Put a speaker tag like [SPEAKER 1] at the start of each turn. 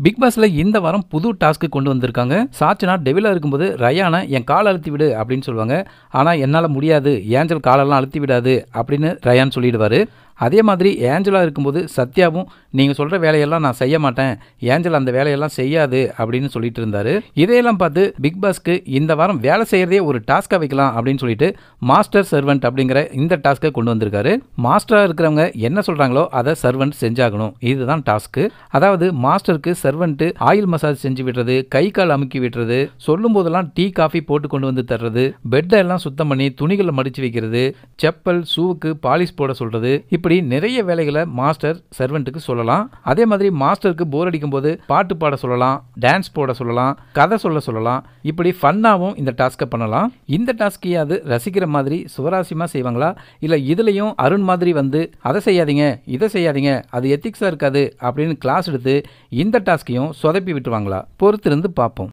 [SPEAKER 1] Big பாஸ்ல இந்த வாரம் புது டாஸ்க் கொண்டு வந்திருக்காங்க. சாச்சனா டெவிலா இருக்கும்போது ரயானை என் காலை அழுத்தி விடு அப்படின்னு சொல்லுவாங்க. ஆனா என்னால முடியாது, ஏஞ்சல் காலெல்லாம் அழுத்தி விடாது அப்படின்னு ரயான் சொல்லிடுவாரு. அதே மாதிரி ஏஞ்சலா இருக்கும்போது சத்யாவும் நீங்கள் சொல்கிற வேலையெல்லாம் நான் செய்ய மாட்டேன், ஏஞ்சல் அந்த வேலையெல்லாம் செய்யாது அப்படின்னு சொல்லிட்டு இருந்தாரு. இதையெல்லாம் பார்த்து பிக் பாஸ்க்கு இந்த வாரம் வேலை செய்கிறதே ஒரு டாஸ்காக வைக்கலாம் அப்படின்னு சொல்லிட்டு மாஸ்டர் சர்வெண்ட் அப்படிங்கிற இந்த டாஸ்க்கை கொண்டு வந்திருக்காரு. மாஸ்டராக இருக்கிறவங்க என்ன சொல்கிறாங்களோ அதை சர்வெண்ட் செஞ்சாகணும். இதுதான் டாஸ்க்கு. அதாவது மாஸ்டருக்கு சர்வெண்ட்டு ஆயில் மசாஜ் செஞ்சு விடுறது, கை கால் அமுக்கி விடுறது, சொல்லும் போதெல்லாம் டீ காஃபி போட்டு கொண்டு வந்து தர்றது, பெட்டை எல்லாம் சுத்தம் பண்ணி துணிகளை மடித்து வைக்கிறது, செப்பல் ஷூவுக்கு பாலிஷ் போட சொல்றது, இப்படி நிறைய வேலைகளை மாஸ்டர் சர்வெண்ட்டுக்கு சொல்லலாம். அதே மாதிரி மாஸ்டருக்கு போர் அடிக்கும் போது பாட்டு பாட சொல்லலாம், டான்ஸ் போட சொல்லலாம், கதை சொல்லலாம். இப்படி ஃபன்னாகவும் இந்த டாஸ்கை பண்ணலாம். இந்த டாஸ்கையாவது ரசிக்கிற மாதிரி சுவராசியமாக செய்வாங்களா, இல்லை இதுலையும் அருண் மாதிரி வந்து அதை செய்யாதீங்க இதை செய்யாதீங்க அது எத்திக்ஸாக இருக்காது அப்படின்னு கிளாஸ் எடுத்து இந்த டாஸ்கையும் சொதப்பி விட்டுருவாங்களா? பொறுத்திருந்து பார்ப்போம்.